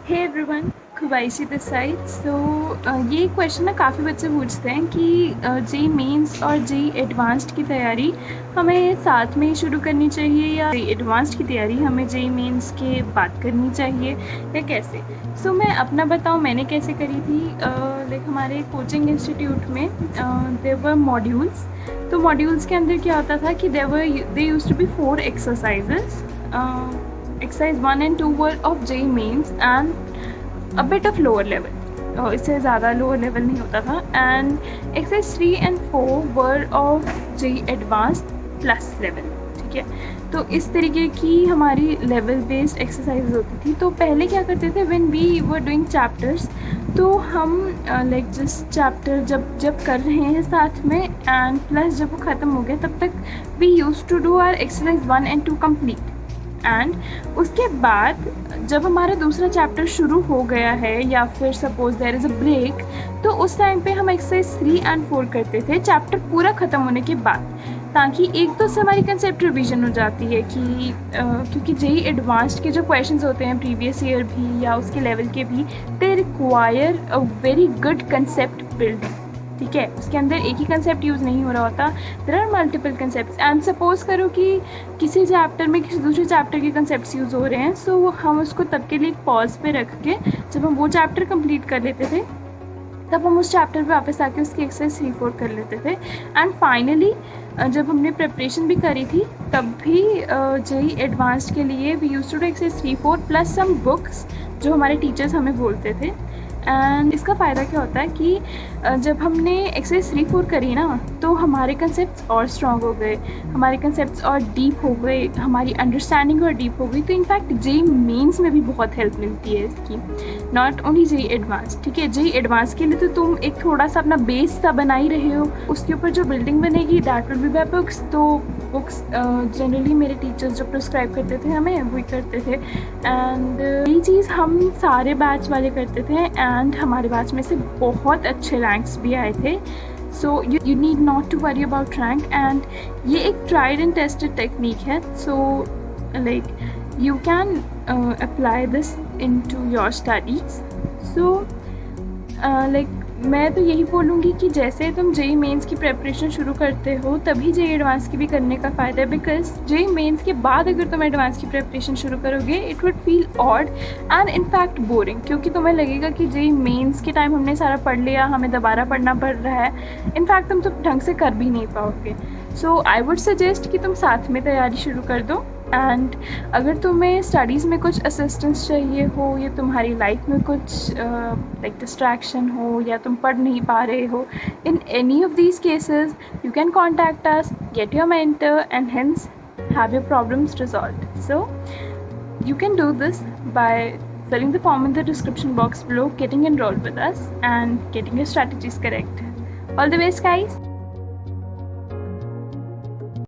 हे everyone, खुबाइशी this side. ये question ना काफ़ी बच्चे पूछते हैं कि जे मेंस और जे एडवांस्ड की तैयारी हमें साथ में ही शुरू करनी चाहिए या जे एडवांस्ड की तैयारी हमें जे मेंस के बाद करनी चाहिए या कैसे। मैं अपना बताऊँ मैंने कैसे करी थी। हमारे कोचिंग इंस्टीट्यूट में देयर वर मॉड्यूल्स। तो मॉड्यूल्स के अंदर क्या होता था कि they used to be 4 exercises. exercise 1 and 2 were of JEE mains and a bit of lower level, इससे ज़्यादा लोअर लेवल नहीं होता था। And exercise 3 and 4 were of JEE advanced plus level. ठीक है, तो इस तरीके की हमारी लेवल बेस्ड एक्सरसाइज होती थी। तो पहले क्या करते थे, when we were doing chapters, तो हम जिस चैप्टर जब कर रहे हैं साथ में एंड प्लस जब वो ख़त्म हो गया तब तक we use to do are exercise 1 and 2 complete. And उसके बाद जब हमारा दूसरा चैप्टर शुरू हो गया है या फिर suppose there is a break, तो उस टाइम पे हम एक्सरसाइज 3 and 4 करते थे चैप्टर पूरा ख़त्म होने के बाद, ताकि एक तो से हमारी कंसेप्ट रिवीजन हो जाती है कि क्योंकि जेई एडवांस्ड के जो क्वेश्चंस होते हैं प्रीवियस ईयर भी या उसके लेवल के भी, they require a very good concept building. ठीक है, उसके अंदर एक ही कंसेप्ट यूज़ नहीं हो रहा होता, there are multiple concept. And suppose करो कि किसी चैप्टर में किसी दूसरे चैप्टर के कंसेप्ट यूज़ हो रहे हैं, सो हम उसको तब के लिए पॉज पे रख के जब हम वो चैप्टर कंप्लीट कर लेते थे तब हम उस चैप्टर पे वापस आके उसकी एक्सरसाइज 3-4 कर लेते थे। एंड फाइनली जब हमने प्रिपरेशन भी करी थी तब भी जेई एडवांस्ड के लिए we used to do exercise 3-4 plus some books जो हमारे टीचर्स हमें बोलते थे। एंड इसका फ़ायदा क्या होता है कि जब हमने एक्सरसाइज 3-4 करी ना, तो हमारे कंसेप्ट और स्ट्रॉन्ग हो गए, हमारे कंसेप्ट और डीप हो गए, हमारी अंडरस्टैंडिंग और डीप हो गई। तो इनफैक्ट जेई मेंस में भी बहुत हेल्प मिलती है इसकी, नॉट ओनली जेई एडवांस। ठीक है, जेई एडवांस के लिए तो तुम एक थोड़ा सा अपना बेस सा बना ही रहे हो, उसके ऊपर जो बिल्डिंग बनेगी that will be by books. तो बुक्स जनरली मेरे टीचर्स जो प्रिस्क्राइब करते थे हमें वही करते थे। एंड ये चीज़ हम सारे बैच वाले करते थे एंड हमारे बैच में से बहुत अच्छे रैंक्स भी आए थे। So you need not to worry about rank. And ये एक ट्राइड एंड टेस्टेड टेक्निक है। सो you can apply this into your studies. So मैं तो यही बोलूँगी कि जैसे तुम जेई मेंस की प्रेपरेशन शुरू करते हो तभी जेई एडवांस की भी करने का फ़ायदा है, बिकॉज जेई मेंस के बाद अगर तुम एडवांस की प्रेपरेशन शुरू करोगे it would feel odd and in fact boring, क्योंकि तुम्हें लगेगा कि जेई मेंस के टाइम हमने सारा पढ़ लिया, हमें दोबारा पढ़ना पड़ रहा है। इनफैक्ट तुम तो ढंग से कर भी नहीं पाओगे। सो आई वुड सजेस्ट कि तुम साथ में तैयारी शुरू कर दो। एंड अगर तुम्हें स्टडीज़ में कुछ असिस्टेंस चाहिए हो या तुम्हारी लाइफ में कुछ डिस्ट्रैक्शन हो या तुम पढ़ नहीं पा रहे हो, in any of these cases you can contact us, get your mentor and hence have your problems resolved. So you can do this by filling the form in the description box below, getting enrolled with us and getting your strategies correct. All the best, guys.